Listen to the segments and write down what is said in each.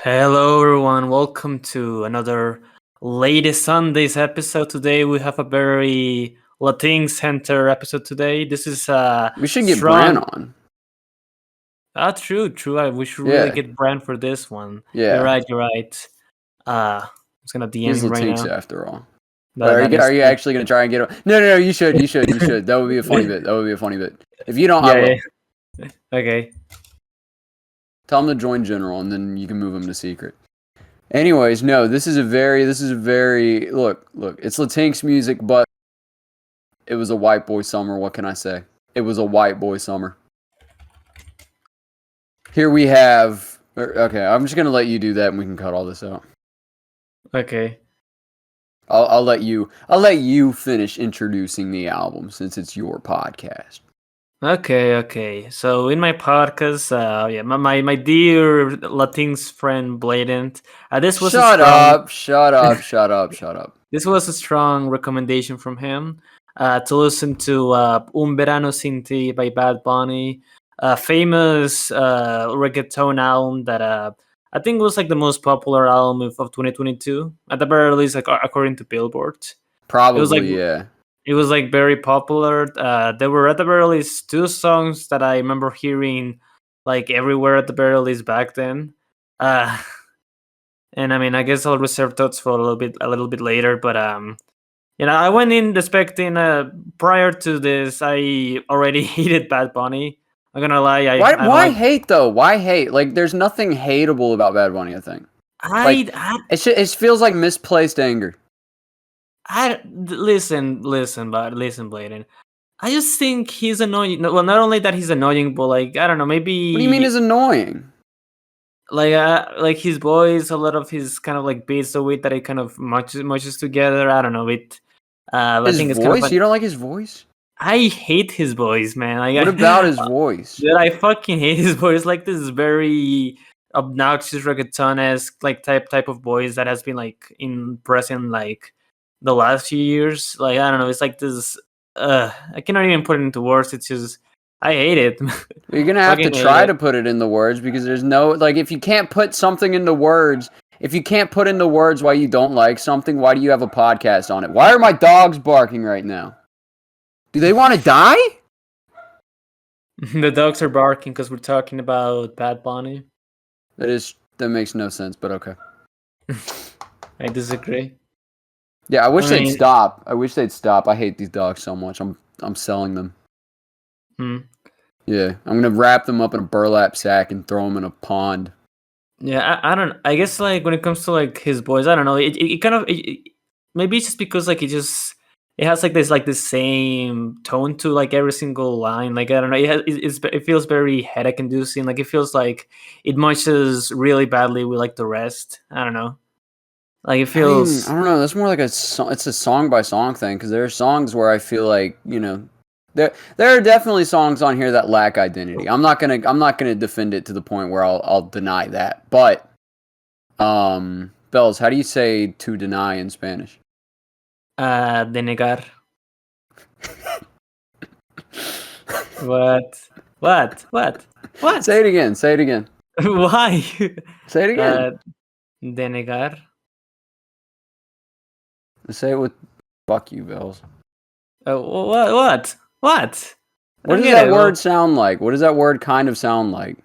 Hello, everyone. Welcome to another latest Sundays episode. Today we have a very Latinx center episode. Today, this is We should get Bran strong. on. True. We should really Yeah, get Brand for this one. You're yeah. right. You're right. I'm just gonna DM He's him right Latinx now. after all. That Are that you, is are you true. actually gonna try and get him? No. You should. That would be a funny bit. That would be a funny bit. If you don't, I Yeah. will. Okay. Tell him to join general, and then you can move him to secret. Anyways, no. This is a very. Look. It's Latinx music, but it was a white boy summer. What can I say? It was a white boy summer. Here we have. Okay, I'm just gonna let you do that, and we can cut all this out. Okay. I'll let you finish introducing the album since it's your podcast. Okay. So in my podcast, my dear Latinx friend Blaiden, this was a Shut strong. up! Shut up! This was a strong recommendation from him to listen to Un Verano Sin Ti by Bad Bunny, a famous reggaeton album that I think was like the most popular album of 2022 at the very least, like according to Billboard. It was like Probably, yeah. it was like very popular. There were at the very least two songs that I remember hearing like everywhere at the very least back then. Uh, and I mean, I guess I'll reserve thoughts for a little bit later. But I went in expecting. Prior to this, I already hated Bad Bunny. I'm gonna lie. I don't Why like. hate though? Why hate? Like, there's nothing hateable about Bad Bunny. I think. Like, it feels like misplaced anger. Listen, Bladen. I just think he's annoying. Well, not only that he's annoying, but like I don't know, maybe. What do you mean is annoying? Like his voice, a lot of his kind of like beats so weird that it kind of mushes together. I don't know it. I think it's kind of. You don't like his voice? I hate his voice, man. Like, What about his voice? Dude, I fucking hate his voice. Like this very obnoxious reggaeton-esque like type of voice that has been like in present like the last few years. Like I don't know, it's like this. I cannot even put it into words. It's just I hate it. You're gonna have to try to put it in the words because there's no like if you can't put something into words. If you can't put into words why you don't like something, why do you have a podcast on it? Why are my dogs barking right now? Do they want to die? The dogs are barking because we're talking about Bad Bunny. That makes no sense, but okay. I disagree. Yeah, I wish they'd stop. I hate these dogs so much. I'm selling them. Yeah, I'm gonna wrap them up in a burlap sack and throw them in a pond. Yeah, I don't. I guess like when it comes to like his voice, I don't know. It kind of maybe it's just because like it has like the same tone to like every single line. Like I don't know. It feels very headache inducing. Like it feels like it mushes really badly with like the rest. I don't know. Like it feels. I don't know. That's more like it's a song by song thing because there are songs where I feel like there are definitely songs on here that lack identity. I'm not gonna defend it to the point where I'll deny that. But Bells, how do you say to deny in Spanish? Denegar. What? Say it again. Why? Say it again. Denegar. Say it with fuck you, Bells. What? What does that word sound like? What does that word kind of sound like?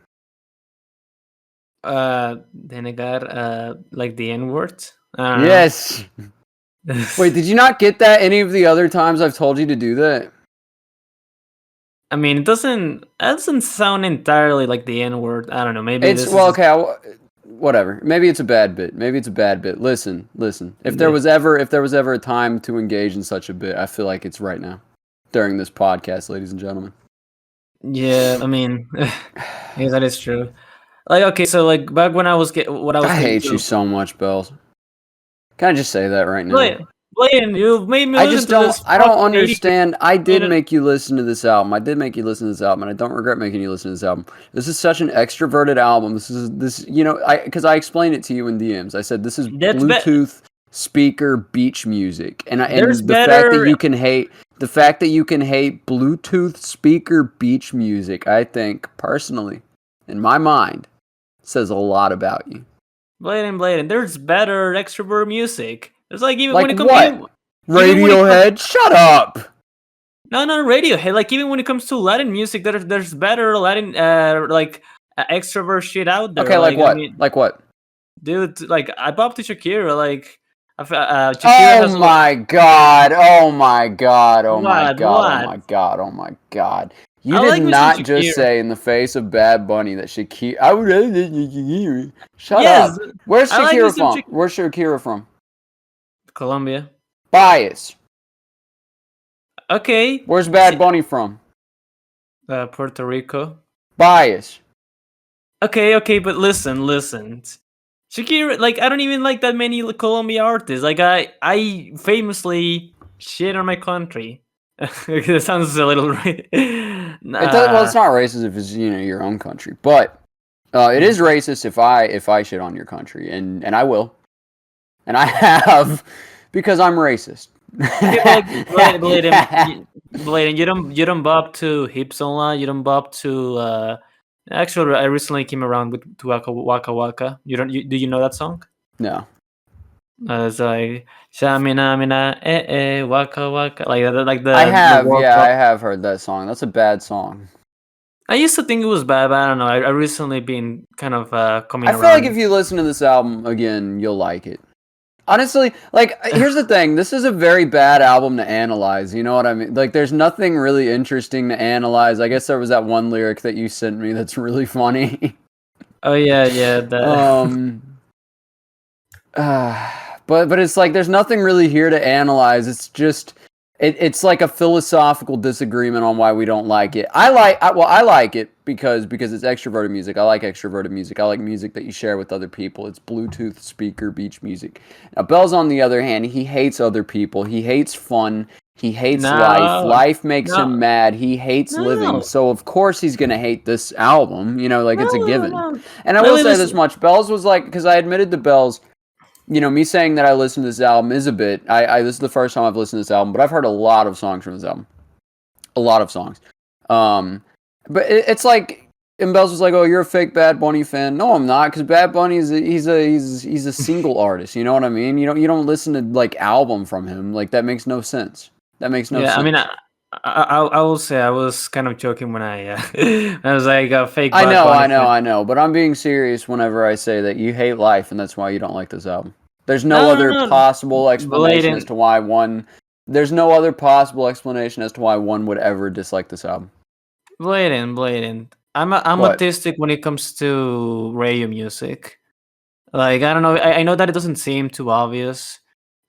Denegar, like the N-word? Yes. Wait, did you not get that any of the other times I've told you to do that? I mean, it doesn't sound entirely like the N-word. I don't know. Maybe whatever. Maybe it's a bad bit. Listen. If there was ever a time to engage in such a bit, I feel like it's right now, during this podcast, ladies and gentlemen. Yeah, I mean, yeah, that is true. Like, okay, so like back when I hate you so much, Bells. Can I just say that right now? Blaine, you made me. I don't understand. I did make you listen to this album. And I don't regret making you listen to this album. This is such an extroverted album. Because I explained it to you in DMs. I said this is Bluetooth speaker beach music, and the fact that you can hate Bluetooth speaker beach music, I think personally, in my mind, says a lot about you. Blaiden. There's better extrovert music. There's like even when Like it comes what? even when it comes Radiohead? Shut up! no Radiohead. Like even when it comes to Latin music, there's better Latin extrovert shit out there. Okay, like Like I what? mean, Like what? dude, like I bop to Shakira. Like Shakira Oh has my god! Oh my god! Oh my god! Oh what? my god! Oh my god! You I did like me some not just Shakira. say in the face of Bad Bunny that Shakira. I would rather than Shakira. Shut Yes, up. Where's I like me Shakira some from? Where's Shakira from? Colombia. Bias. Okay, Where's Bad Bunny from? Puerto Rico. Bias. Okay, but listen. Shakira, like I don't even like that many Colombia artists. Like I famously shit on my country. That sounds a little right. It does. Well, it's not racist if it's your own country, but it is racist if I shit on your country, and I will, and I have, because I'm racist. Okay, but like Bladen, you don't bob to Hipsola, you don't bob to. Actually, I recently came around with to Waka Waka. Do you know that song? No. It's like Shamina Mina Waka Waka, like I the have, World yeah, I Cup. have heard that song. That's a bad song. I used to think it was bad, but I don't know. I recently been kind of coming I feel like around. if you listen to this album again, you'll like it. Honestly, like, here's the thing. This is a very bad album to analyze. You know what I mean? Like, there's nothing really interesting to analyze. I guess there was that one lyric that you sent me that's really funny. Oh yeah. But it's like there's nothing really here to analyze. It's just it's like a philosophical disagreement on why we don't like it. I like it because it's extroverted music. I like extroverted music. I like music that you share with other people. It's Bluetooth speaker beach music. Now Bell's on the other hand, he hates other people. He hates fun. He hates life. No, Life makes no, him mad. He hates living. no, So of course he's gonna hate this album. Like it's a given. no. And I will Really, say this listen. much: Bells was like, because I admitted to Bells, me saying that I listened to this album is a bit. This is the first time I've listened to this album, but I've heard a lot of songs from this album, a lot of songs. But it's like, and Bells was like, "Oh, you're a fake Bad Bunny fan." No, I'm not, because Bad Bunny is he's a single artist. You know what I mean? You don't listen to like album from him. Like that makes no sense. That makes no Yeah, I sense. mean, I will say I was kind of joking when I I was like a fake I Bad know, Bunny I know, fan. I know, but I'm being serious whenever I say that you hate life, and that's why you don't like this album. There's no other No, possible explanation as Blatant, to why one. There's no other possible explanation as to why one would ever dislike this album. blatant. I'm What? autistic when it comes to radio music. Like I don't know. I know that it doesn't seem too obvious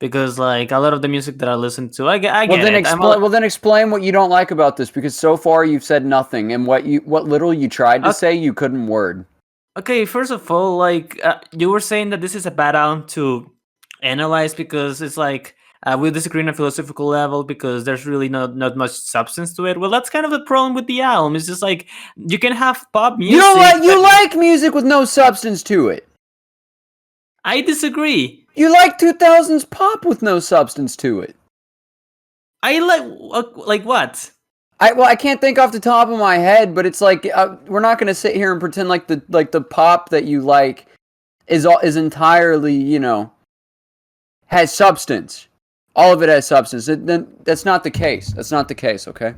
because like a lot of the music that I listen to, I Well, get then it. explain. Well, then explain what you don't like about this, because so far you've said nothing, and what little you tried to say, you couldn't word. Okay, first of all, like you were saying that this is a bad album to analyze because it's like we disagree on a philosophical level because there's really not much substance to it. Well, that's kind of the problem with the album. It's just like you can have pop You don't music. like you like music with no substance to it. I disagree. You like 2000s pop with no substance to it. I like what? I can't think off the top of my head, but it's like we're not gonna sit here and pretend like the pop that you like is entirely has substance. All of it has substance. Then that's not the case. That's not the case. Okay,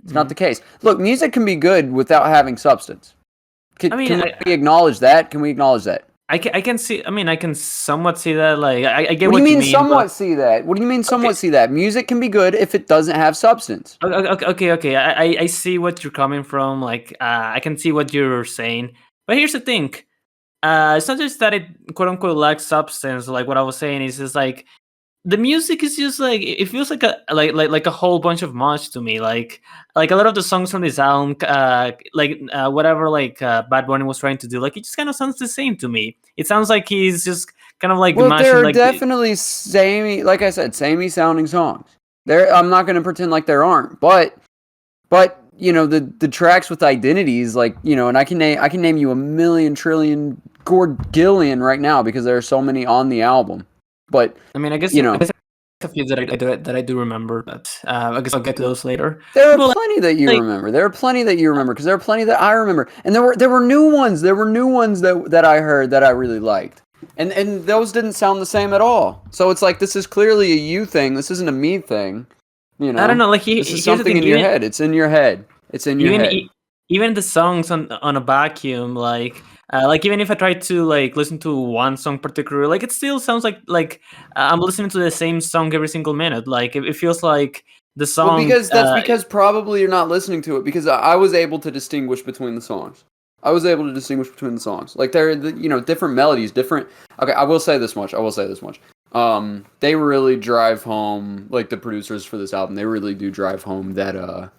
it's not the case. Look, music can be good without having substance. Can we acknowledge that? Can we acknowledge that? I can see. I mean, I can somewhat see that. Like, I get what what do you you mean. mean. Somewhat see that. What do you mean? Somewhat see that. Music can be good if it doesn't have substance. Okay. I see what you're coming from. Like, I can see what you're saying. But here's the thing. It's not just that it quote unquote lacks substance. Like what I was saying is just like the music is just like it feels like a whole bunch of much to me. Like a lot of the songs from this album, whatever Bad Bunny was trying to do, like it just kind of sounds the same to me. It sounns like he's just kind of like Well, mashing there are like definitely samey, like I said, samey sounding songs. I'm not going to pretend like there aren't, but the tracks with identities, and I can name you a million trillion Gord Gillian right now because there are so many on the album. But I mean, I guess a few that I do remember, but I guess I'll get to those later. There are But plenty that you like, remember. There are plenty that you remember because there are plenty that I remember, and there were new ones. There were new ones that I heard that I really liked, and those didn't sound the same at all. So it's like this is clearly a you thing. This isn't a me thing. You I don't know, know. Like this is here's the something thing. in your head. It's in your head. It's in your Even head. even the songs on a vacuum, like even if I try to like listen to one song particular, like it still sounds like I'm listening to the same song every single minute. Like it feels like the Well, song. because that's because probably you're not listening to it. Because I was able to distinguish between the songs. I was able to distinguish between the songs. Like they're different melodies, different. Okay, I will say this much. They really drive home, like the producers for this album. They really do drive home that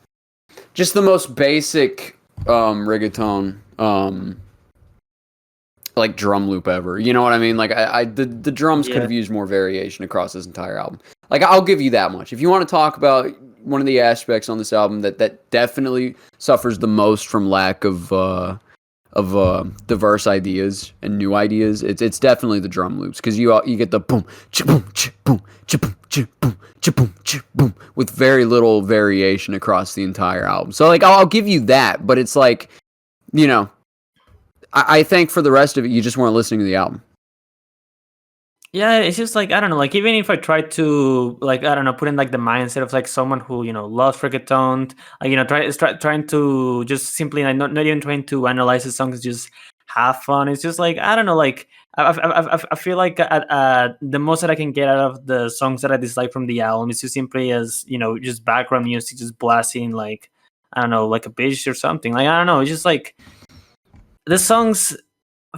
just the most basic reggaeton like drum loop ever. You know what I mean? Like the drums could have used more variation across this entire album. Like I'll give you that much. If you want to talk about one of the aspects on this album that definitely suffers the most from lack of diverse ideas and new ideas, it's definitely the drum loops because you get the boom boom boom boom boom boom boom with very little variation across the entire album. So like I'll give you that, but it's like, you know, I think for the rest of it, you just weren't listening to the album. Yeah, it's just like I don't know. Like even if I try to like I don't know, put in like the mindset of like someone who loves reggaeton, like trying to just simply like not even trying to analyze the songs, just have fun. It's just like I don't know. Like I feel like the most that I can get out of the songs that I dislike from the album is just simply as just background music, just blasting like I don't know, like a bitch or something. Like I don't know. It's just like the songs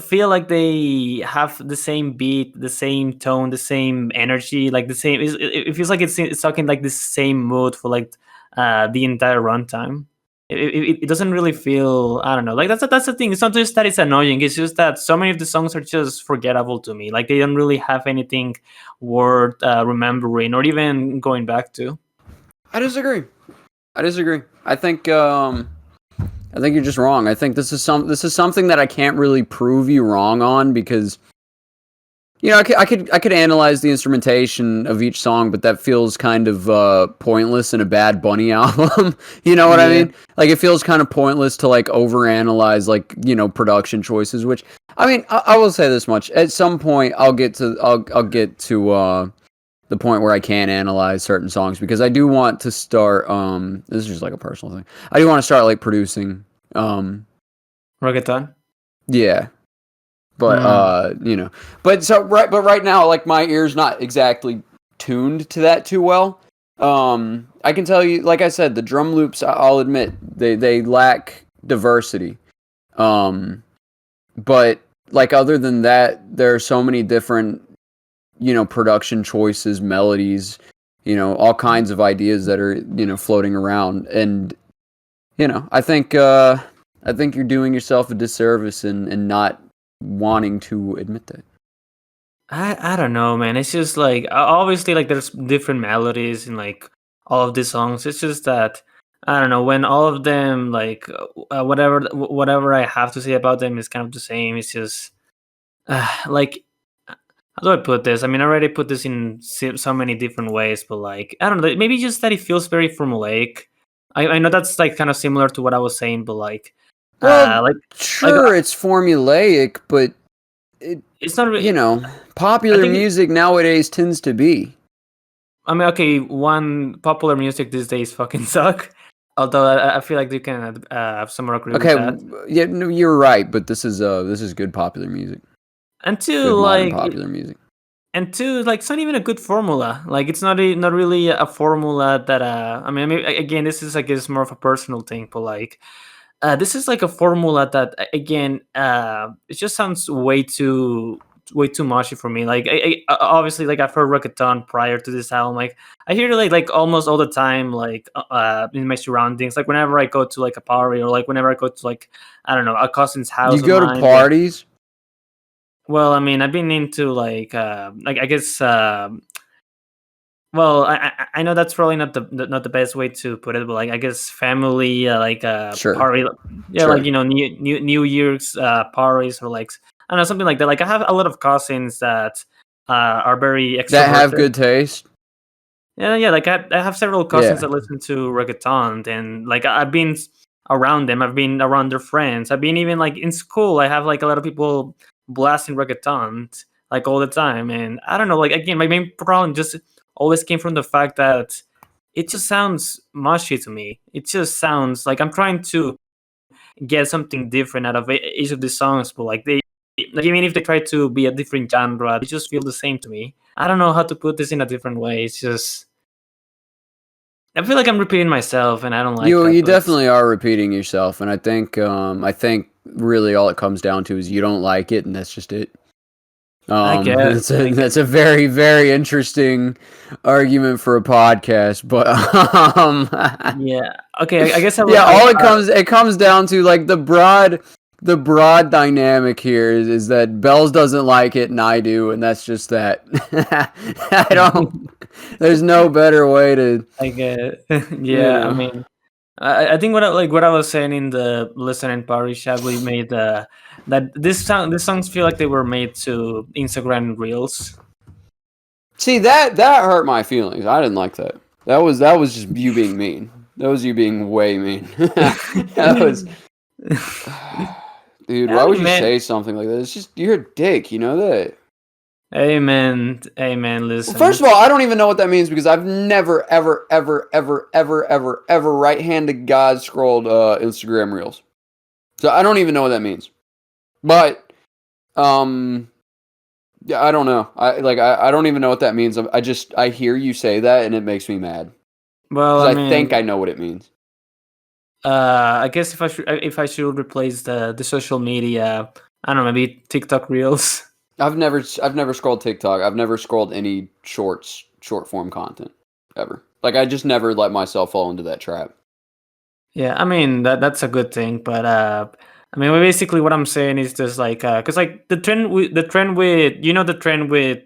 feel like they have the same beat, the same tone, the same energy, like the same. It feels like it's talking like the same mood for like the entire runtime. It doesn't really feel. I don't know. Like that's the thing. It's not just that it's annoying. It's just that so many of the songs are just forgettable to me. Like they don't really have anything worth remembering or even going back to. I disagree. I think you're just wrong. I think this is something that I can't really prove you wrong on because I could analyze the instrumentation of each song, but that feels kind of pointless in a Bad Bunny album. You know what I mean? Like it feels kind of pointless to like overanalyze like production choices. Which I mean, I will say this much: at some point, I'll get to the point where I can analyze certain songs because I do want to start. This is just like a personal thing. I do want to start like producing Reggaeton. Yeah, but but right now, like my ear's not exactly tuned to that too well. I can tell you, like I said, the drum loops. I'll admit they lack diversity. But like other than that, there are so many different production choices, melodies, all kinds of ideas that are floating around, and I think you're doing yourself a disservice and not wanting to admit that. I don't know, man. It's just like obviously like there's different melodies in like all of these songs. It's just that I don't know when all of them like whatever I have to say about them is kind of the same. It's just like how do I put this? I mean, I already put this in so many different ways, but like I don't know, maybe just that it feels very formulaic. I know that's like kind of similar to what I was saying, but like sure, it's formulaic, but it's not really, popular music nowadays tends to be. I mean, okay, one popular music these days fucking suck. Although I feel like you can have some more agree with that. Yeah, no, you're right, but this is good popular music. And two, good like popular music. And two, like it's not even a good formula. Like it's not really a formula that I mean, again, this is I guess more of a personal thing, but like this is like a formula that again it just sounds way too mushy for me. Like obviously like I've heard reggaeton prior to this album. Like I hear it like almost all the time, like in my surroundings. Like whenever I go to like a party or like whenever I go to like I don't know a cousin's house. You go to parties? Well, I mean, I've been into like I guess. Well, I know that's probably not the best way to put it, but like I guess family sure. party, yeah, sure. Like New Year's parties or like I don't know something like that. Like I have a lot of cousins that are very extroverted. That have good taste. Yeah, like I have several cousins Yeah. that listen to reggaeton, and like I've been around them. I've been around their friends. I've been even like in school. I have like a lot of people blasting reggaeton like all the time, and I don't know. Like again, my main problem just always came from the fact that it just sounds mushy to me. It just sounds like I'm trying to get something different out of each of the songs, but like like even if they try to be a different genre, they just feel the same to me. I don't know how to put this in a different way. It's just I feel like I'm repeating myself, and I don't like that. You But definitely are repeating yourself, and I think really all it comes down to is you don't like it, and that's just it. I guess, I That's guess, a very, very interesting argument for a podcast, but yeah. Okay, I guess I would. yeah, all it comes down to like the broad dynamic here is that Bells doesn't like it and I do, and that's just that. I don't. There's no better way to, I guess, you yeah. I know. mean, I think what I was saying in the listening party chat, we made that these songs feel like they were made to Instagram reels. See that hurt my feelings. I didn't like that. That was just you being mean. That was you being way mean. That was, dude. Why I would mean, you man, say something like that? It's just you're a dick. You know that. amen, amen. Well, Listen, first of all, I don't even know what that means because I've never, ever, ever, ever, ever, ever, ever right-handed God scrolled Instagram Reels. So I don't even know what that means. But yeah, I don't know. I don't even know what that means. I hear you say that and it makes me mad well, because I I mean, think I know what it means. I guess if I should replace the social media, I don't know, maybe TikTok reels. I've never scrolled TikTok. I've never scrolled any short form content ever. Like I just never let myself fall into that trap. Yeah, I mean that's a good thing, but I mean basically what I'm saying is just like because like the trend with the trend with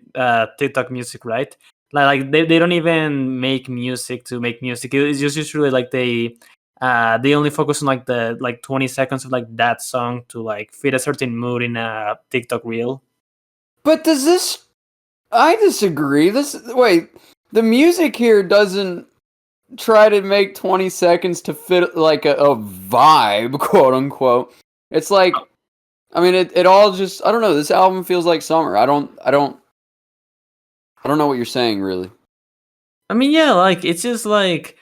TikTok music, right? Like they don't even make music to make music. It's just usually like they only focus on like the like 20 seconds of like that song to like fit a certain mood in a TikTok reel. But does this? I disagree. The music here doesn't try to make 20 seconds to fit like a vibe, quote unquote. It's like, I mean, it all just, I don't know. This album feels like summer. I don't know what you're saying, really. I mean, yeah, like it's just like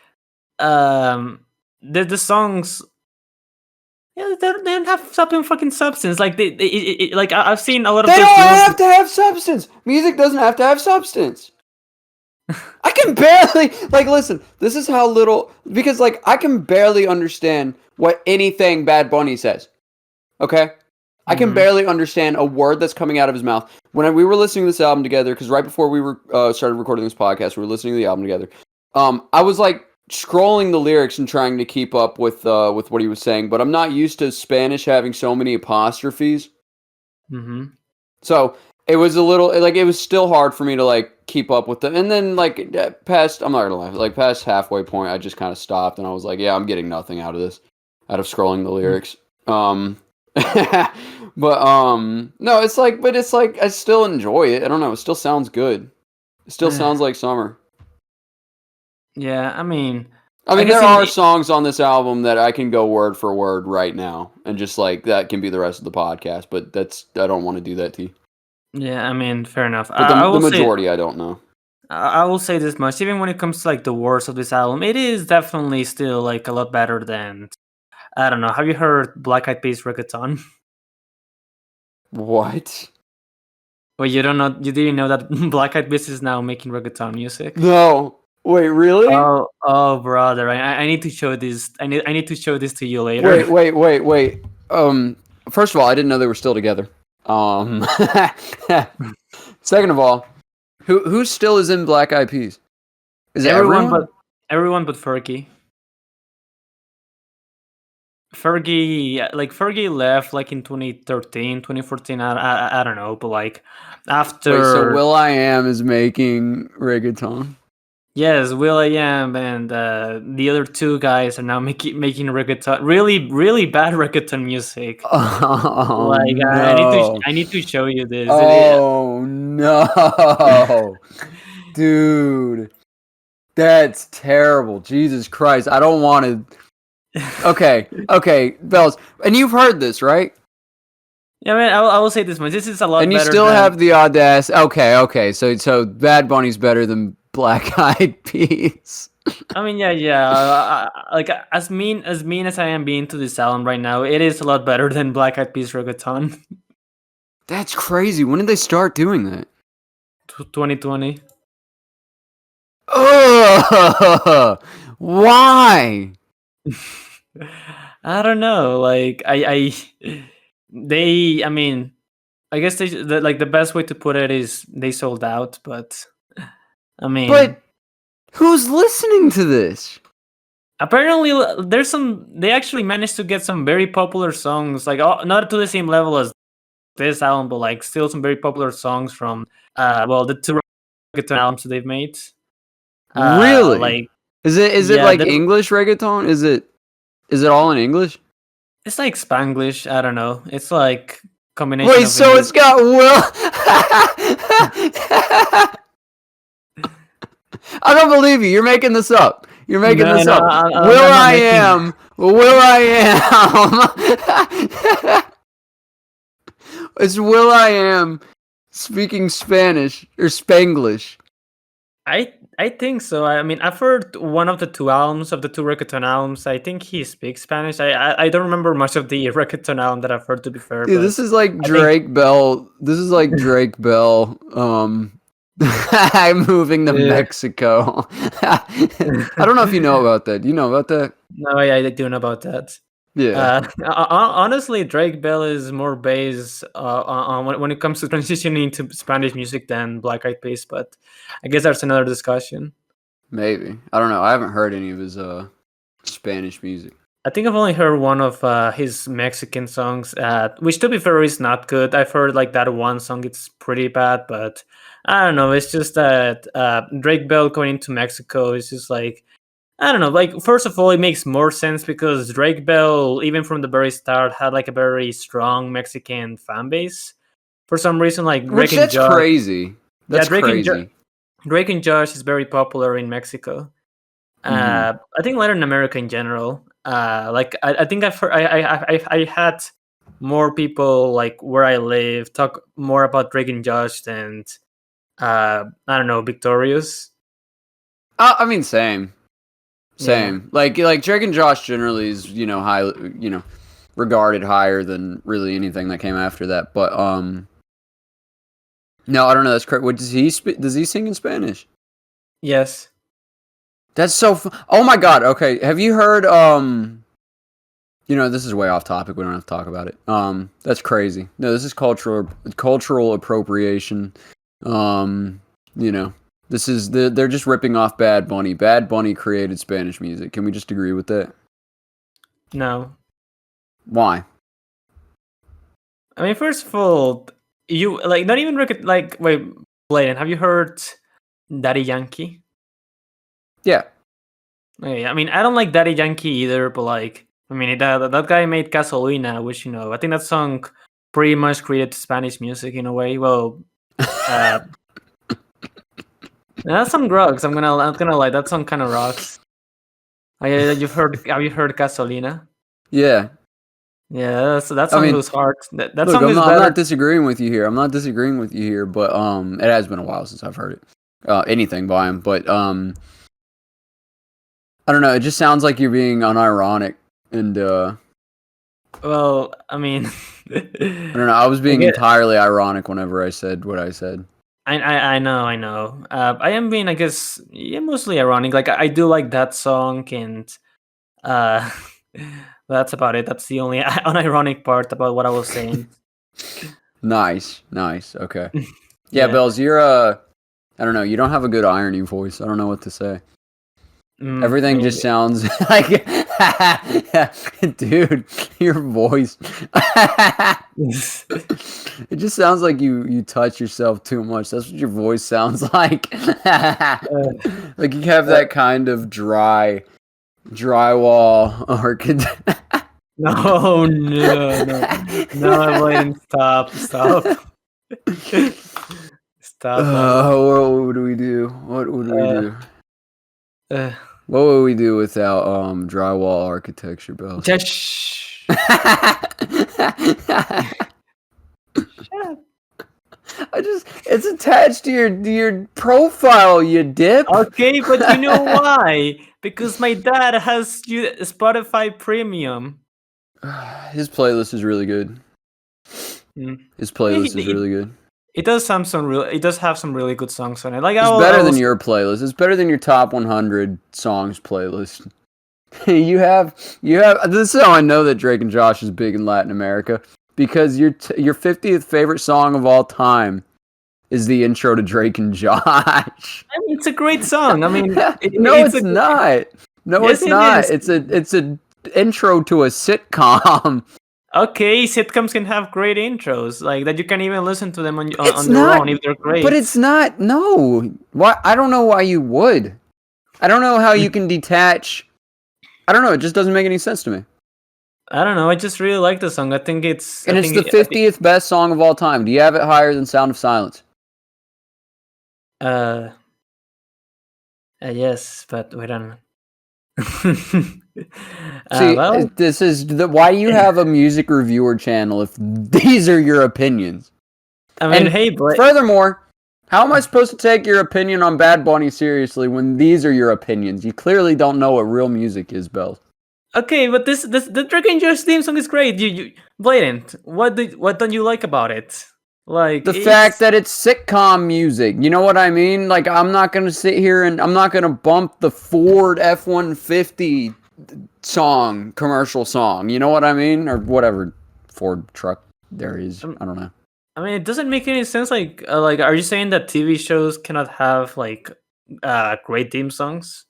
um the songs. Yeah, they don't have something fucking substance. Like like I've seen a lot of They those don't reels. have to have substance. Music doesn't have to have substance. I can barely like listen. This is how little because like I can barely understand what anything Bad Bunny says. Okay, I can Mhm. barely understand a word that's coming out of his mouth. We were listening to this album together, because right before we were started recording this podcast, we were listening to the album together. I was like scrolling the lyrics and trying to keep up with what he was saying, but I'm not used to Spanish having so many apostrophes. Mhm. So it was a little like it was still hard for me to like keep up with them. And then like past, I'm not gonna lie, like past halfway point, I just kind of stopped and I was like, yeah, I'm getting nothing out of this, out of scrolling the lyrics. But no, but it's like I still enjoy it. I don't know, it still sounds good. It still sounds like summer. Yeah, I mean, I I mean, guess there in are songs on this album that I can go word for word right now, and just like that can be the rest of the podcast. But I don't want to do that to you. yeah, I mean, fair enough. But I the will say majority, I don't know. I will say this much. Even when it comes to like the words of this album, it is definitely still like a lot better than I don't know. Have you heard Black Eyed Peas reggaeton? What? Well, you didn't know that Black Eyed Peas is now making reggaeton music. No. Wait, really? Oh, brother! I need to show this. I need to show this to you later. Wait. First of all, I didn't know they were still together. Um, Second of all, who still is in Black Eyed Peas? Is it everyone everyone? but everyone but Fergie. Fergie left like in 2013, 2014. I don't know, but like Wait, so after Will I Am is making reggaeton? yes, will.i.am and the other two guys are now making reggaeton, really bad reggaeton music. Oh Like no! I need to show you this. Oh no, dude! That's terrible. Jesus Christ. I don't want to. Okay, Bells. And you've heard this, right? Yeah, man, I will say this much. This is a lot And you better still than. have the audacity. Okay. So Bad Bunny's better than Black Eyed Peas. I mean, yeah. Like as mean as I am being to this album right now, it is a lot better than Black Eyed Peas reggaeton. That's crazy. When did they start doing that? 2020. Ugh, why? I don't know. Like I mean, I guess like the best way to put it is they sold out. But I mean, But who's listening to this? apparently there's some. They actually managed to get some very popular songs, like not to the same level as this album, but like still some very popular songs from the two reggaeton albums that they've made. Really? Like Is it yeah, like English reggaeton? Is it all in English? it's like Spanglish. I don't know. It's like combination. Wait, of so English. it's got Will. I don't believe you. You're making this up. You're making this up. Will I am. It's Will I am speaking Spanish or Spanglish. I think so. I mean, I've heard one of the two albums of the two reggaeton albums. I think he speaks Spanish. I don't remember much of the reggaeton album that I've heard, to be fair. Dude, but this is like I think Drake Bell. This is like Drake Bell. I'm moving to Mexico. I don't know if you know about that. Do you know about that? no, I do know about that. Yeah. Honestly, Drake Bell is more based on when it comes to transitioning to Spanish music than Black Eyed Peas, but I guess that's another discussion. Maybe. I don't know. I haven't heard any of his Spanish music. I think I've only heard one of his Mexican songs, which, to be fair, is not good. I've heard like that one song; it's pretty bad, but I don't know. It's just that Drake Bell going into Mexico is just like, I don't know. Like, first of all, it makes more sense because Drake Bell, even from the very start, had like a very strong Mexican fan base. For some reason, like Which that's crazy. That's crazy. Drake and Josh is very popular in Mexico. I think Latin America in general. Like I think I've heard, I had more people like where I live talk more about Drake and Josh than I don't know, Victorious. I mean, same. Like Drake and Josh generally is high, regarded higher than really anything that came after that. But no, I don't know. That's correct. What does he sing in Spanish? Yes. That's so. Oh my God. Okay, have you heard? This is way off topic. We don't have to talk about it. That's crazy. No, this is cultural appropriation. This is they're just ripping off Bad Bunny. Bad Bunny created Spanish music. Can we just agree with that? No. Why? I mean, first of all, you like not even like wait, Blaiden, have you heard Daddy Yankee? Yeah. Okay, I mean, I don't like Daddy Yankee either, but like, I mean, that guy made Gasolina, which I think that song pretty much created Spanish music in a way. Well, that song rocks. I'm not gonna lie, that song kind of rocks. Have you heard Gasolina? Yeah. Yeah, that song goes hard. That song is I'm better. not disagreeing with you here. But it has been a while since I've heard it. Anything by him, but I don't know. It just sounds like you're being unironic, and well, I mean, I don't know. I was being entirely ironic whenever I said what I said. I know. I am being, I guess, mostly ironic. Like I do like that song, and that's about it. That's the only unironic part about what I was saying. Nice. Okay. Yeah, Bells, you're I don't know. You don't have a good irony voice. I don't know what to say. Everything just sounds like, dude, your voice. It just sounds like you touch yourself too much. That's what your voice sounds like. Like you have that kind of drywall or. No, Blaine, stop. Stop. What would we do? Uh, What would we do without drywall architecture, Bells? just shh. Shut up. It's attached to your profile, you dip. Okay, but you know why? Because my dad has Spotify Premium. His playlist is really good. Mm. His I mean, playlist is really good. It does have some really good songs on it. Like It's better than your playlist. It's better than your top 100 songs playlist. you have. This is how I know that Drake and Josh is big in Latin America, because your 50th favorite song of all time is the intro to Drake and Josh. I mean, it's a great song. I mean, no, it's not. No, yes, it's not. is. It's a intro to a sitcom. Okay, sitcoms can have great intros, like that you can even listen to them on It's their not, own if they're great. but it's not. No, why? I don't know why you would. I don't know how you can detach. I don't know. It just doesn't make any sense to me. I don't know. I just really like the song. I think it's. And it's the 50th best song of all time. Do you have it higher than Sound of Silence? Yes, but wait on. See, well, this is why do you have a music reviewer channel if these are your opinions? I mean, and hey, but furthermore, how am I supposed to take your opinion on Bad Bunny seriously when these are your opinions? You clearly don't know what real music is, Bell. Okay, but the Drake and Josh theme song is great. You Blaiden. What don't you like about it? Like the fact that it's sitcom music. You know what I mean? Like, I'm not gonna sit here and I'm not gonna bump the Ford F-150 commercial song. You know what I mean? Or whatever Ford truck there is. I don't know. I mean, it doesn't make any sense. Like, are you saying that TV shows cannot have like great theme songs?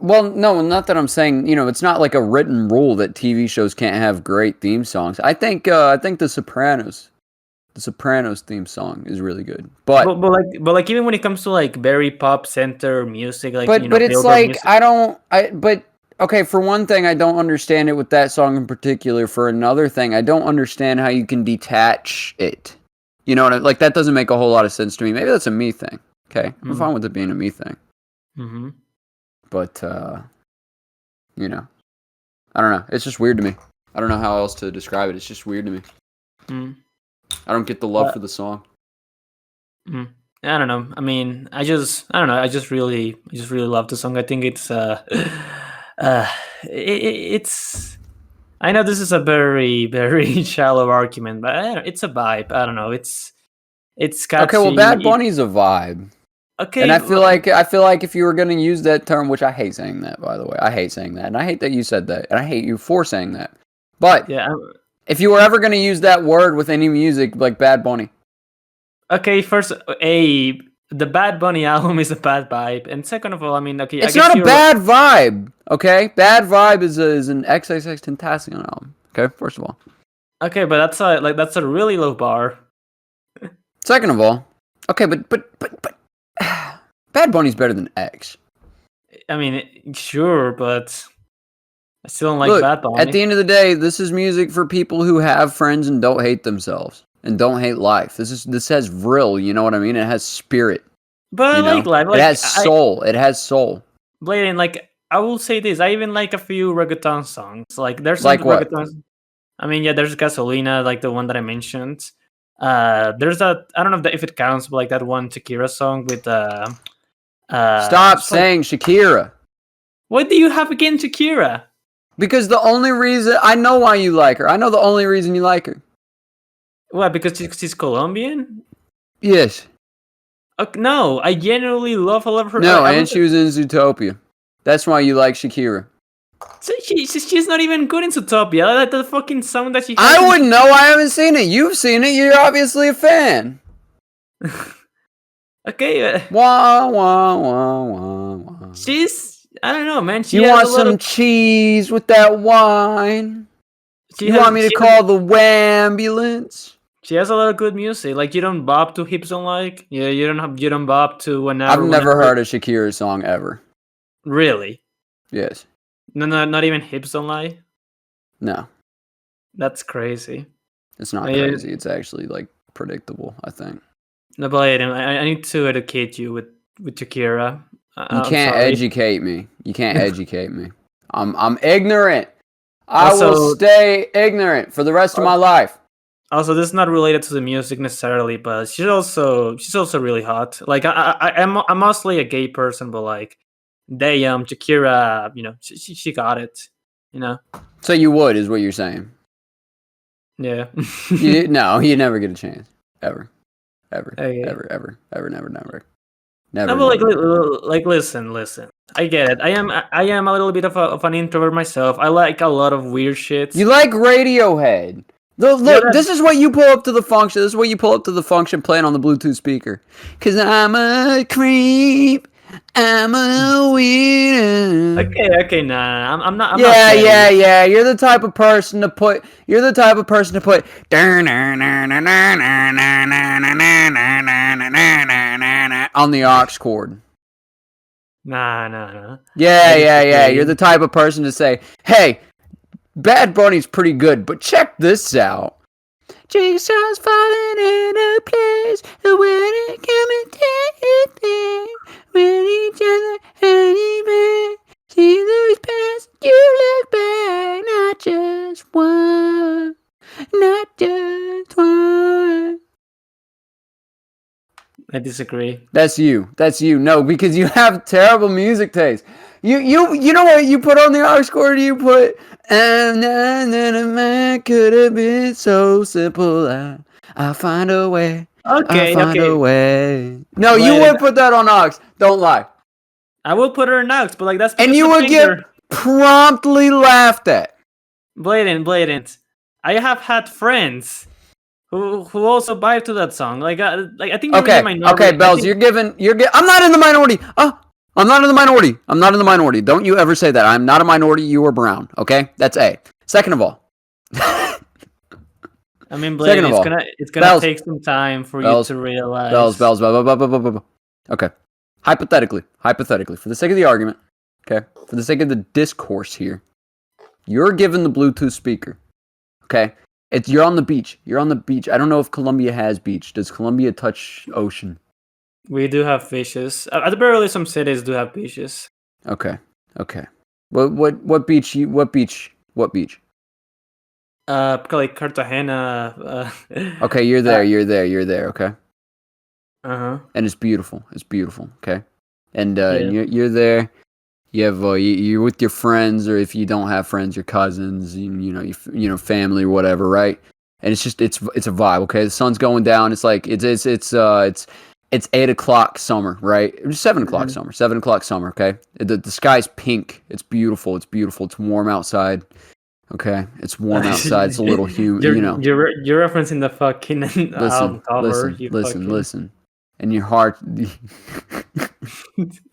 Well, no, not that I'm saying, it's not like a written rule that TV shows can't have great theme songs. I think The Sopranos theme song is really good. But even when it comes to like very pop center music, like but it's like music. Okay, for one thing, I don't understand it with that song in particular. For another thing, I don't understand how you can detach it. You know what like that doesn't make a whole lot of sense to me. Maybe that's a me thing. Okay, I'm fine with it being a me thing. Mm-hmm. But, I don't know. It's just weird to me. I don't know how else to describe it. It's just weird to me. I don't get the love for the song. I don't know. I mean, I don't know. I just really love the song. I think it's it's. I know this is a very very shallow argument, but it's a vibe. I don't know. It's catchy. Okay, well, Bad Bunny's a vibe. Okay, and I feel like if you were going to use that term, which I hate saying that, by the way, I hate saying that, and I hate that you said that, and I hate you for saying that. But yeah, if you were ever going to use that word with any music, like Bad Bunny. Okay, first, the Bad Bunny album is a bad vibe, and second of all, I mean, okay, it's not a bad vibe. Okay, Bad Vibe is an XXXTentacion album. Okay, first of all. Okay, but that's a really low bar. Second of all, okay, but Bad Bunny's better than X. I mean, sure, but I still don't like Bad Bunny. At the end of the day, this is music for people who have friends and don't hate themselves and don't hate life. This has vril, you know what I mean? It has spirit. But I like life. It has soul. It has soul. Blaiden, like, I will say this. I even like a few reggaeton songs. Like, there's some like what? reggaeton. I mean, yeah, there's Gasolina, like the one that I mentioned. There's that. I don't know if it counts, but like that one Shakira song with Stop saying Shakira. What do you have against Shakira? Because the only reason I know why you like her. I know the only reason you like her. What? Because she's Colombian? Yes. No, I genuinely love all of her. No, and she was in Zootopia. That's why you like Shakira. So she's not even good in Zootopia. The fucking song that she has. I wouldn't know. I haven't seen it. You've seen it. You're obviously a fan. Okay. Wah, wah, wah, wah, wah. I don't know, man. You want some cheese with that wine? You want me to call the wambulance? She has a lot of good music. Like, you don't bop to Hips Don't Like. Yeah, you don't bop to Whenever. I've never heard a Shakira song ever. Really? Yes. No, not even Hips Don't Lie? No. That's crazy. It's not crazy. It's actually, like, predictable, I think. No, but I need to educate you with with Shakira. You I'm can't sorry. educate me. You can't educate me. I'm ignorant. I will Also, stay ignorant for the rest of my life. also, this is not related to the music necessarily, but she's also really hot. Like I'm mostly a gay person, but like, damn, Shakira, she got it. You know, So you would, is what you're saying. yeah. No, you never get a chance. Ever. Ever. Okay. Ever. Ever. Ever. Never. Never. No, Never. but like, Never. Never. like, listen. I get it. I am a little bit of an introvert myself. I like a lot of weird shit. You like Radiohead. Look, Yeah, this is what you pull up to the function. This is what you pull up to the function playing on the Bluetooth speaker. Cause I'm a creep. I'm a weirdo. okay, nah. I'm not Yeah, petty. yeah, yeah. You're the type of person to put. On the aux cord. Nah. I Yeah, yeah, yeah. You're the disagree. type of person to say, "Hey, Bad Bunny's pretty good, but check this out." Jigsaw's falling into place when it comes to with each other anyway. See those past, you look back, not just one, not just one. I disagree. That's you. That's you. No, because you have terrible music taste. You know what you put on the aux cord? You put and then a man could have been so simple. I'll find a way. I'll find a Okay. way. No, you Blaiden, would put that on aux. Don't lie. I will put her next, but like that's And because you the would get finger. promptly laughed at. Blaiden. I have had friends who also vibe to that song. Like I think you're in the Okay, okay, minority. I Bells, think I'm not in the minority. I'm not in the minority. I'm not in the minority. Don't you ever say that. I'm not a minority. You are brown. Okay, that's A. Second of all, I mean, second Blaiden, of all, it's gonna Bells, take some time for you Bells, to Bells, realize. Bells, Bells, Bells, Bells, Bells, Bells, Bells. Okay, hypothetically, for the sake of the argument, okay, for the sake of the discourse here, you're given the Bluetooth speaker. Okay, you're on the beach. You're on the beach. I don't know if Colombia has beach. Does Colombia touch ocean? We do have beaches. At the very least, some cities do have beaches. Okay. What beach? What beach? Like Cartagena. Okay, you're there. Okay, Uh-huh. and it's beautiful. Okay, and Yeah. you're there. You have you're with your friends, or if you don't have friends, your cousins. You know family or whatever, right? And it's just it's a vibe. Okay, the sun's going down. It's like it's 8 o'clock summer, right? It's 7 o'clock Mhm. summer. 7 o'clock summer. Okay, the sky's pink. It's beautiful. It's warm outside. Okay, it's warm outside. It's a little humid. You're referencing the fucking album cover. You fucking. Listen. And your heart.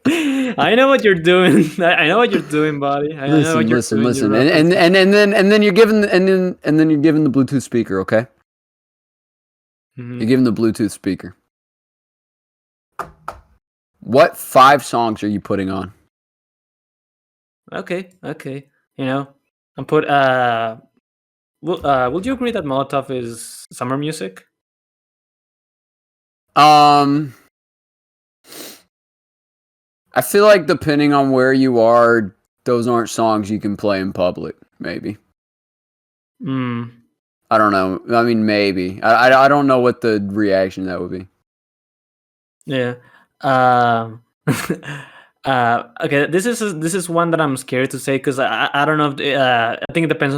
I know what you're doing. I know what you're doing, buddy. I know what you're doing. You're Listen. referencing. And then you're given the Bluetooth speaker. Okay, Mhm. you're given the Bluetooth speaker. What 5 songs are you putting on? Okay. I'm put. Would you agree that Molotov is summer music? I feel like depending on where you are, those aren't songs you can play in public. Maybe. Hmm. I don't know. I mean, maybe. I don't know what the reaction that would be. Yeah. Okay. This is one that I'm scared to say because I don't know. I think it depends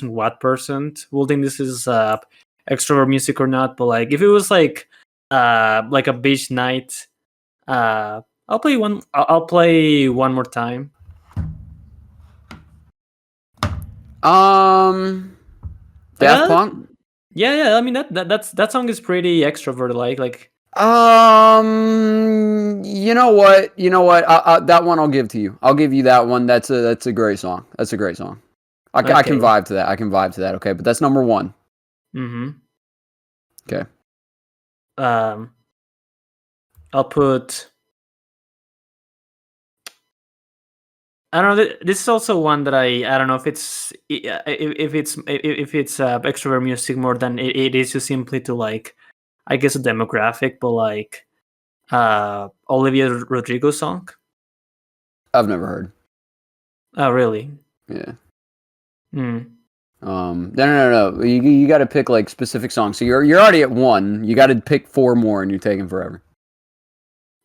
on what person will think this is extrovert music or not. But like, if it was like a beach night, I'll play one. I'll play one more time. Daft Punk. Yeah. I mean that song is pretty extrovert. Like. You know what? That one I'll give to you. I'll give you that one. That's a great song. I can vibe to that. Okay, but that's number 1. Mm-hmm. Okay. I'll put. I don't know. This is also one that I don't know if it's extrovert music more than it is just simply to like, I guess, a demographic, but like Olivia Rodrigo song. I've never heard. Oh, really? Yeah. Hmm. No. You got to pick like specific songs. So you're already at 1. You got to pick 4 more, and you're taking forever.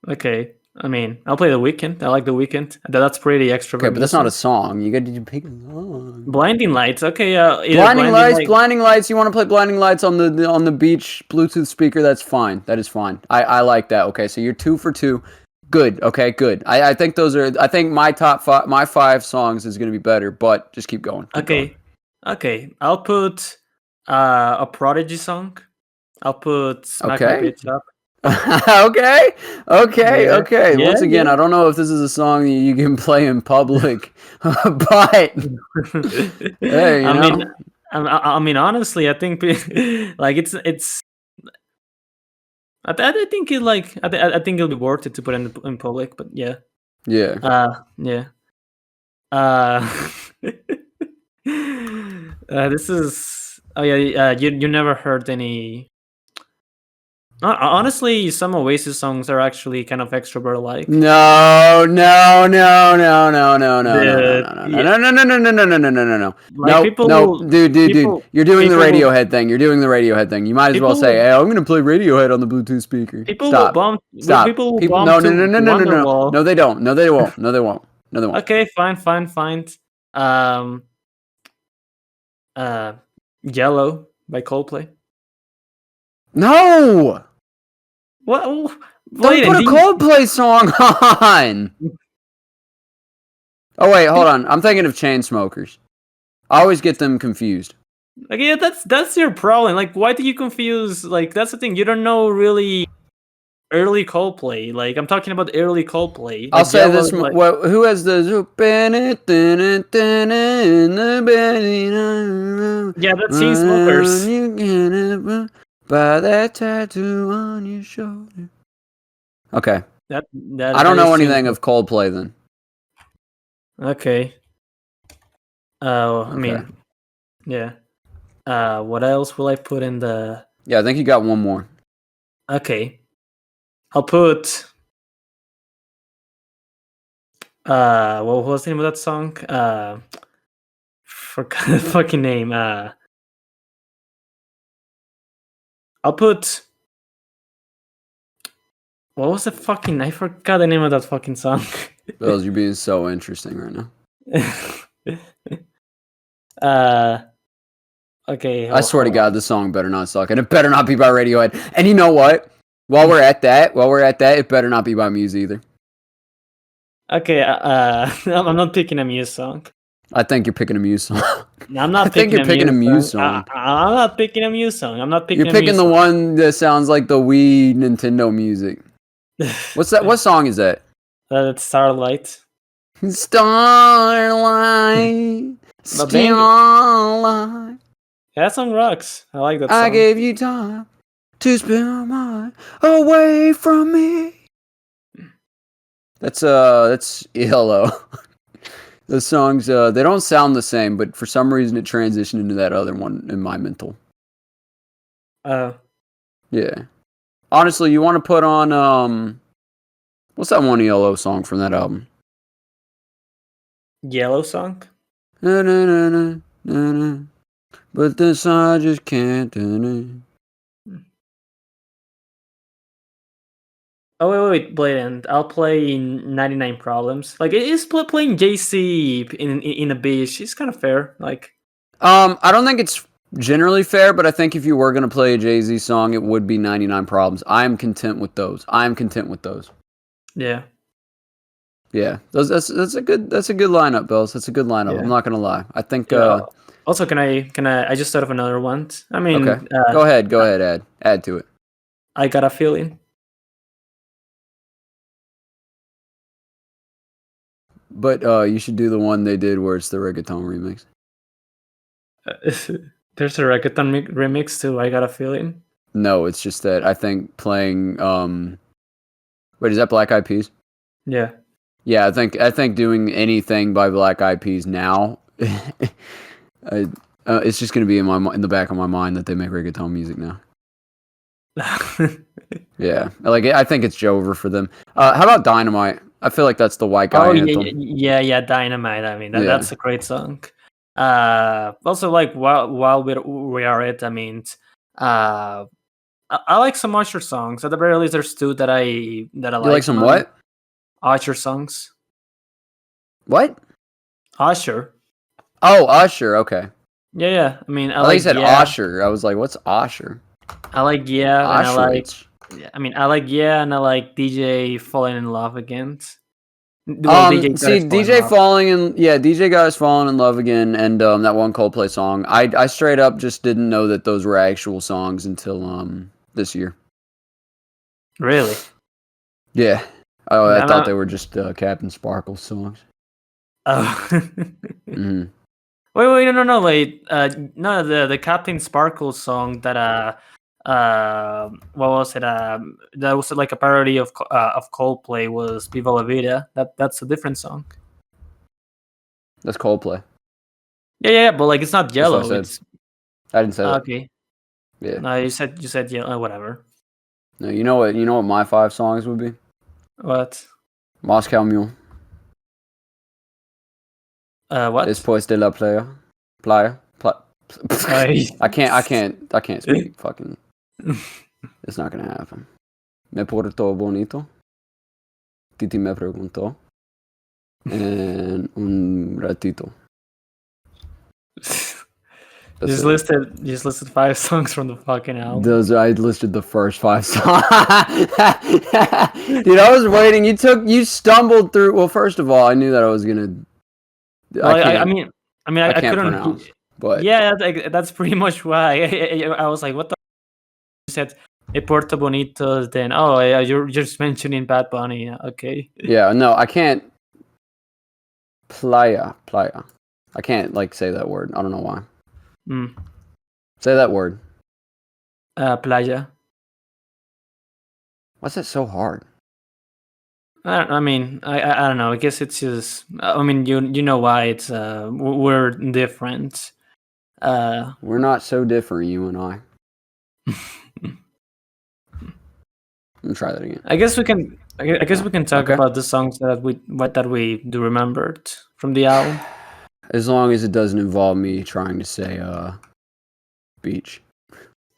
Okay. I mean, I'll play The Weeknd. I like The Weeknd. That's pretty extrovert. Okay, but that's music. not a song. You got to pick a song. Blinding Lights. Okay. Blinding Lights. You want to play Blinding Lights on the beach Bluetooth speaker? That's fine. That is fine. I like that. Okay, so you're 2 for 2. Good. Okay, good. I think those are. I think my my 5 songs is going to be better, but just keep going. Okay. I'll put a Prodigy song. I'll put Smack My Bitch Up. Okay. Yeah, Once again, I don't know if this is a song that you can play in public, but hey, I mean, honestly, I think like it's. I think it like I think it'll be worth it to put in public, but yeah. Yeah. Yeah. This is. Oh yeah. You never heard any. Honestly, some Oasis songs are actually kind of extrovert-like. No. Dude. You're doing the Radiohead thing. You might as well say, "Hey, I'm gonna play Radiohead on the Bluetooth speaker." Stop. People will bomb no. No, they don't. No, they won't. Okay, fine. Yellow by Coldplay. No. What? Don't put a Coldplay song on. Oh wait, hold on. I'm thinking of Chainsmokers. I always get them confused. Like, yeah, that's your problem. Like, why do you confuse? Like, that's the thing. You don't know really early Coldplay. Like, I'm talking about early Coldplay. I'll say this. Who has the? Yeah, that's Chainsmokers. By that tattoo on your shoulder. Okay. That I don't know anything of Coldplay then. Okay. I mean, yeah. What else will I put in the? Yeah, I think you got one more. Okay. I'll put. What was the name of that song? Forgot the fucking name. I'll put. What was the fucking? I forgot the name of that fucking song. Bills, you're being so interesting right now. Okay. I swear to God, the song better not suck, and it better not be by Radiohead. And you know what? While we're at that, it better not be by Muse either. Okay. I'm not picking a Muse song. I think you're picking a Muse song. No, I'm not. I think you're picking a Muse song. I'm not picking a Muse song. I'm not picking. You're picking the one that sounds like the Wii Nintendo music. What's that? What song is that? That's Starlight. Starlight. Yeah, that song rocks. I like that song. I gave you time to spend my away from me. That's ELO. Those songs, they don't sound the same, but for some reason it transitioned into that other one in my mental. Yeah. Honestly, you want to put on, what's that one ELO song from that album? Yellow song? Na, na, na, na, na, na. But this I just can't do. Oh, wait, Blaiden. I'll play 99 Problems. Like, it is playing JC in a beach. It's kind of fair. Like, I don't think it's generally fair, but I think if you were going to play a Jay-Z song, it would be 99 Problems. I am content with those. Yeah. Yeah. That's a good lineup, Bells. That's a good lineup. Yeah. I'm not going to lie. I think also, can I just thought of another one. I mean, okay. Go ahead, add to it. I Got a Feeling. But you should do the one they did where it's the reggaeton remix. There's a reggaeton remix to I Got a Feeling? No, it's just that I think playing wait, is that Black Eyed Peas? Yeah. Yeah, I think doing anything by Black Eyed Peas now it's just going to be in the back of my mind that they make reggaeton music now. Yeah, like I think it's over for them. How about Dynamite? I feel like that's the white guy Oh yeah, anthem. yeah, Dynamite. I mean, Yeah, that's a great song. Also like while we are it, I mean, uh, I like some Usher songs. At the very least, there's two that I you like like. some Man, what? Usher songs. What? Usher. Oh, Usher. Okay, Yeah. I mean, I I think you like said yeah, Usher. I was like, what's Usher? I like yeah, and I like. Auschwitz. I mean, I like yeah, and I like DJ Falling in Love Again. Well, DJ got See, his Falling in DJ Love. falling in, yeah, DJ got us falling in love again, and that one Coldplay song. I straight up just didn't know that those were actual songs until this year. Really? Yeah, oh, I thought I'm, they were just Captain Sparkle's songs. oh. Hmm. Wait, no, wait. No, the Captain Sparkle song that what was it? That was like a parody of Coldplay was Viva La Vida. That's a different song. That's Coldplay. Yeah, but like it's not That's what I yellow. said. It's I didn't say that. okay. Yeah. No, you said yellow. Whatever. No, you know what? You know what my 5 songs would be? What? Moscow Mule. What? Después de la playa. I I can't speak. Fucking. It's not gonna happen. Me portó bonito. Titi me preguntó. And un ratito. That's just it. listed 5 songs from the fucking album. Those I listed the first 5 songs. Dude, I was waiting. You stumbled through. Well, first of all, I knew that I was gonna. Well, I I can't couldn't. pronounce. But Yeah, that's pretty much why I was like, what the. You said "E Puerto Bonito," then yeah, you're just mentioning Bad Bunny. Okay. yeah, no, I can't. Playa. I can't like say that word. I don't know why. Mm. Say that word. Playa. Why's that so hard? I mean, I don't know. I guess it's just. I mean, you know why it's we're different. We're not so different, you and I. Let me try that again. I guess we can. I guess we can talk Okay. about the songs that we do remembered from the album. As long as it doesn't involve me trying to say beach.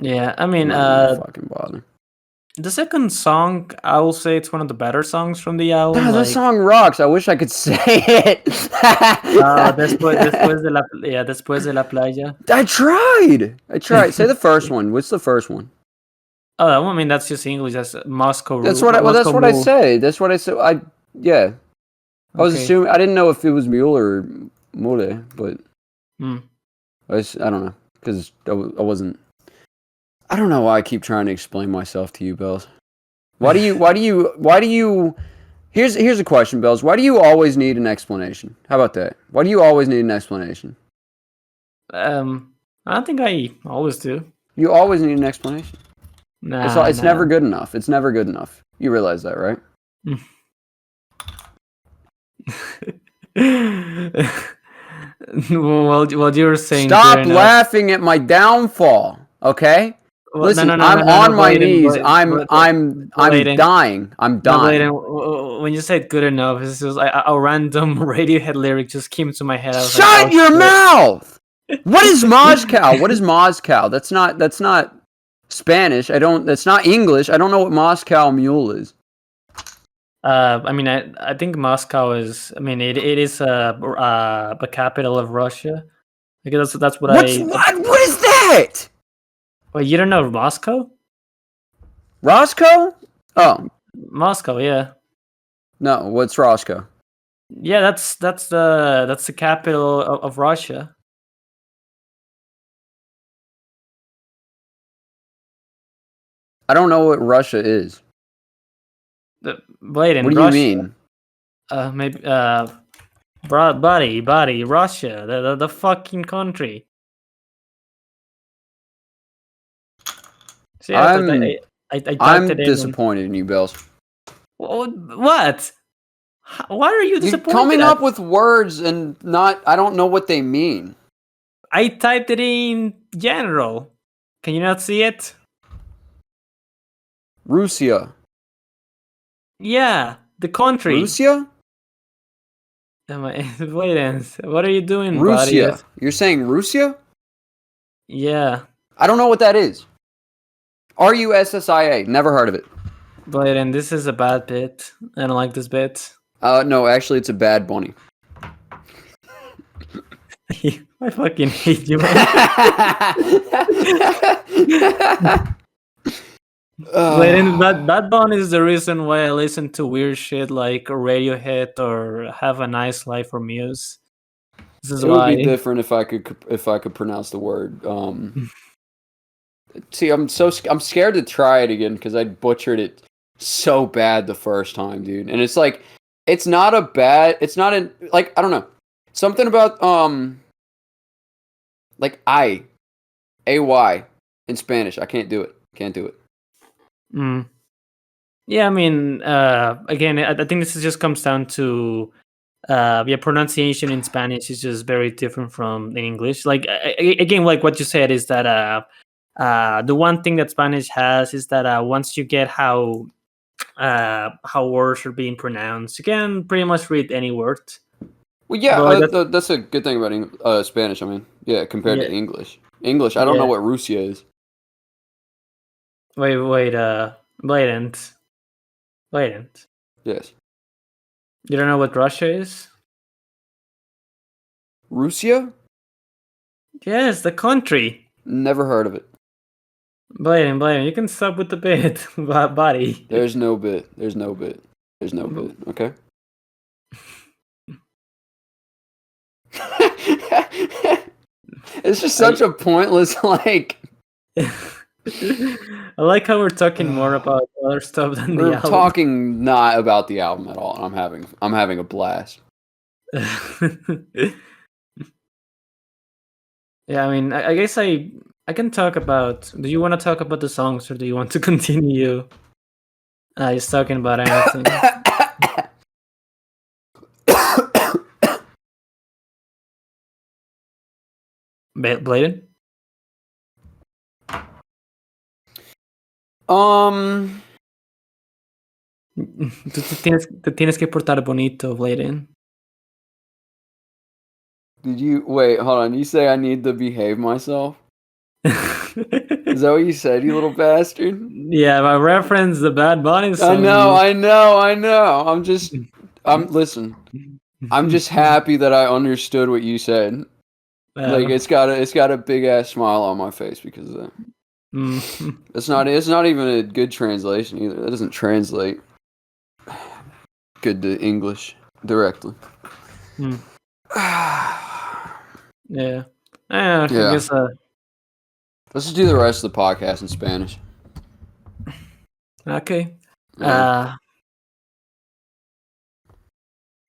Yeah, I mean, I'm not gonna fucking bother. the second song, I will say it's one of the better songs from the album. That song rocks. I wish I could say it. Después de la playa. I tried. Say the first one. What's the first one? Oh, I mean that's just English. That's Moscow. That's what I say. That's what I said. Yeah. I was assuming. I didn't know if it was mule or mole, but I don't know because I wasn't. I don't know why I keep trying to explain myself to you, Bells. Why do you? Here's a question, Bells. Why do you always need an explanation? How about that? Why do you always need an explanation? I don't think I always do. You always need an explanation. Nah, It's never good enough. It's never good enough. You realize that, right? Well, you were saying. Stop laughing at my downfall, okay? Well, listen, no, I'm on my Blaiden, knees. I'm Blaiden. dying. I'm dying. Blaiden, when you said good enough, it's just a random Radiohead lyric just came to my head. I was Shut like, your mouth! What is Moscow? What is Moscow? That's not Spanish. That's not English. I don't know what Moscow Mule is. I mean, I think Moscow is. I mean, it is the capital of Russia. I guess that's what What is that? Wait, you don't know Moscow? Roscoe? Oh, Moscow, yeah. No, what's Roscoe? Yeah, that's the capital of Russia. I don't know what Russia is. Blaiden, what do Russia. You mean? Maybe buddy, Russia, the fucking country. See, I'm disappointed in you, Bells. What? Why are you disappointed? You're coming up with words and I don't know what they mean. I typed it in general. Can you not see it? Russia. Yeah, the country. Russia? Wait, what are you doing, buddy? Russia. You're saying Russia? Yeah, I don't know what that is. Russia. Never heard of it. Blaiden, this is a bad bit. I don't like this bit. No, actually, it's a bad bunny. I fucking hate you, man. Blaiden, that Bunny is the reason why I listen to weird shit like Radiohead or Have a Nice Life or Muse. This is It why. would be different if I could pronounce the word. See, I'm scared to try it again because I butchered it so bad the first time, dude. And it's like, it's not I don't know, something about like AY in Spanish. I can't do it. Mm. Yeah, I mean, again, I think this just comes down to pronunciation in Spanish is just very different from in English. Like again, like what you said is that the one thing that Spanish has is that once you get how words are being pronounced, you can pretty much read any word. Well, yeah, that's a good thing about Spanish. I mean, yeah, compared to English. I don't know what Russia is. Wait, Blatant. Yes. You don't know what Russia is? Russia? Yes, the country. Never heard of it. Blatant, you can stop with the bit, buddy. There's no bit. Okay? It's just such a pointless, like... I like how we're talking more about other stuff than the album. We're talking not about the album at all. I'm having a blast. Yeah, I mean, I guess I can talk about... Do you want to talk about the songs or do you want to continue just talking about anything? Bladen? Te tienes que portar bonito, Bladen. Wait, hold on, you say I need to behave myself? Is that what you said, you little bastard? Yeah, I reference the Bad Bunny song. I know. Listen. I'm just happy that I understood what you said. Like it's got a big ass smile on my face because of that. It's not even a good translation either. That doesn't translate good to English directly. Yeah. I guess let's just do the rest of the podcast in Spanish. Okay.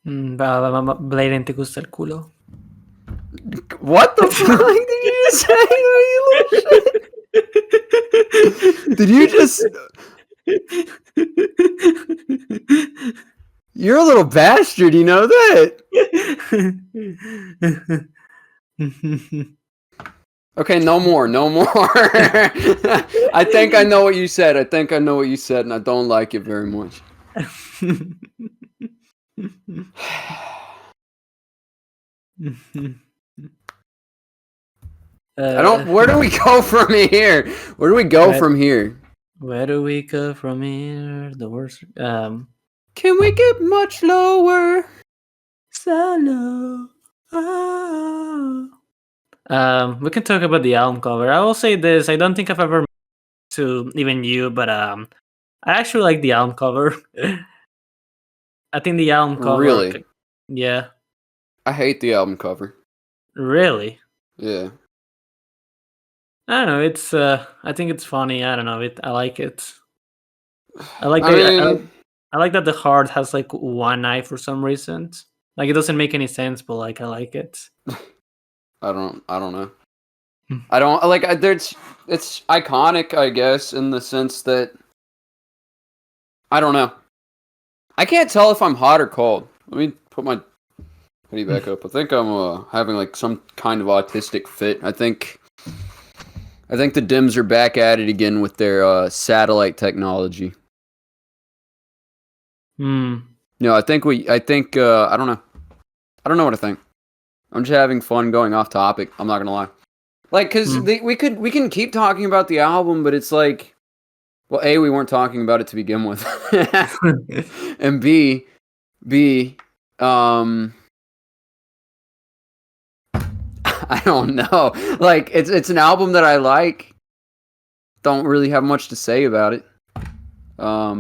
Bladen, ¿te gusta el culo? What the fuck did you just say? You little shit? Did you just... You're a little bastard, you know that? Okay, no more. I think I know what you said, and I don't like it very much. Where do we go from here? Where do we go from here? The worst. Can we get much lower? So low. Oh. We can talk about the album cover. I will say this: I don't think I've ever to even you, but I actually like the album cover. I think the album cover. Really? Yeah. I hate the album cover. Really? Yeah. I don't know. It's I think it's funny. I don't know. I like it. I like that the heart has like one eye for some reason. Like it doesn't make any sense, but like I like it. I don't know. I don't like. It's iconic, I guess, in the sense that I don't know. I can't tell if I'm hot or cold. Let me put my hoodie back up. I think I'm having like some kind of autistic fit. I think I think the Dims are back at it again with their satellite technology. No, I think I don't know. I don't know what I think. I'm just having fun going off topic. I'm not gonna lie. Like, cause we can keep talking about the album, but it's like, well, A, we weren't talking about it to begin with, and B, I don't know. Like, it's an album that I like. Don't really have much to say about it. I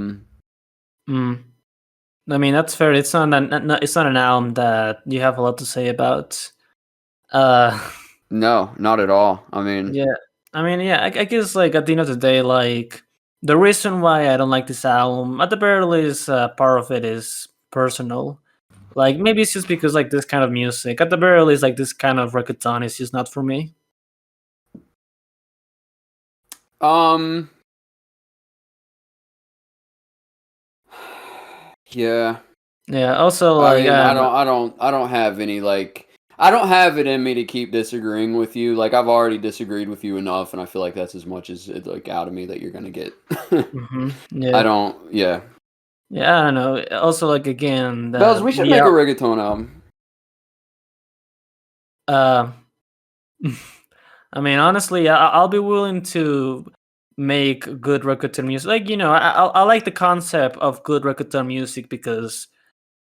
mean, that's fair. It's not an album that you have a lot to say about. No, not at all. I mean, yeah. I guess like at the end of the day, like the reason why I don't like this album, at the very least, part of it is personal. Like maybe it's just because like this kind of music, at the very least, like this kind of reggaeton is just not for me. Yeah. Yeah. Also, like I don't have any like. I don't have it in me to keep disagreeing with you. Like I've already disagreed with you enough, and I feel like that's as much as it, like out of me that you're gonna get. Yeah. I don't. Yeah. Yeah, I don't know. Also, like again, Bells, we should make a reggaeton album. I mean, honestly, I'll be willing to make good reggaeton music. Like I like the concept of good reggaeton music because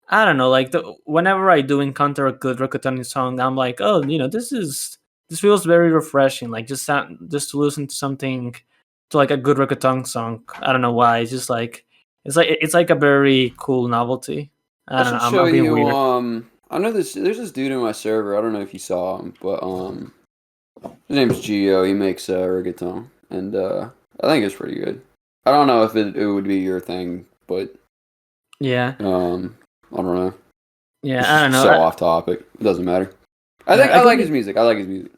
I don't know, like whenever I do encounter a good reggaeton song, I'm like, oh, this feels very refreshing. Like just to listen to something, to like a good reggaeton song. I don't know why. It's just like it's like a very cool novelty. I don't know. show I'm being you. weird. I know there's this dude in my server. I don't know if you saw him, but his name's Gio. He makes reggaeton, and I think it's pretty good. I don't know if it would be your thing, but yeah. I don't know. Yeah, I don't know. So off topic. It doesn't matter. I like his music. I like his music.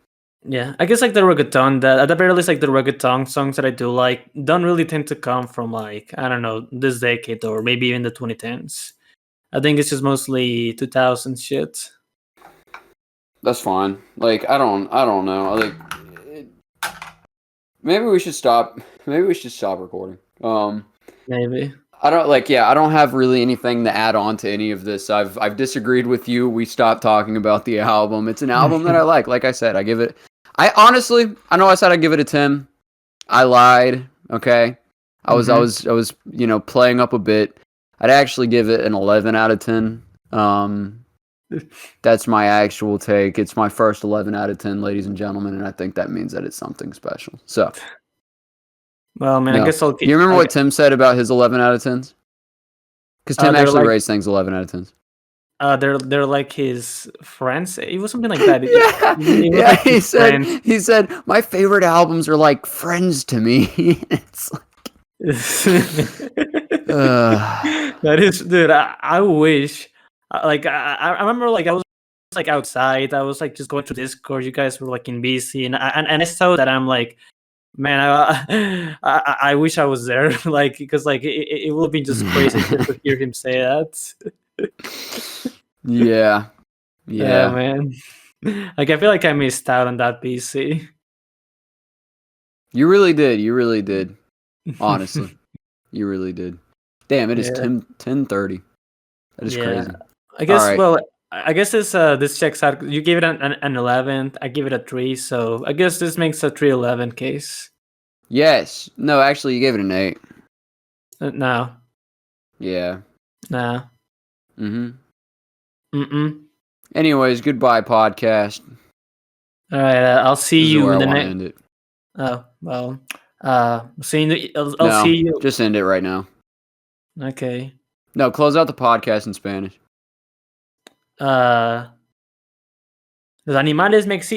Yeah, I guess like the reggaeton, that at the very least, like the reggaeton songs that I do like don't really tend to come from like, I don't know, this decade or maybe even the 2010s. I think it's just mostly 2000s shit. That's fine. Like I don't know. Like maybe we should stop. Maybe we should stop recording. Maybe. I don't have really anything to add on to any of this. I've disagreed with you. We stopped talking about the album. It's an album that I like. Like I said, I know I said I'd give it a 10. I lied. Okay. I was playing up a bit. I'd actually give it an 11 out of 10. That's my actual take. It's my first 11 out of 10, ladies and gentlemen, and I think that means that it's something special. So well, man, I guess I'll keep. You remember what Tim said about his 11 out of 10s? Because Tim actually raised things 11 out of 10s. They're like his friends. It was something like that. Yeah, he said my favorite albums are like friends to me. It's like that is, dude. I wish. Like I remember, like I was like outside. I was like just going to Discord. You guys were like in BC, and I saw that. I'm like, man, I wish I was there. Like because like it would have been just crazy to hear him say that. Yeah, man. Like I feel like I missed out on that BC. You really did. Honestly, you really did. Damn, it is 10:30. That is crazy. I guess. Right. Well, I guess this checks out. You gave it an 11. I give it a 3. So I guess this makes a 311 case. Yes. No, actually, you gave it an 8. No. Yeah. No. Anyways, goodbye, podcast. All right. I'll see you in the next. End it. Oh well. I'll see you. Just end it right now. Okay. No, close out the podcast in Spanish. Los animales me exigen.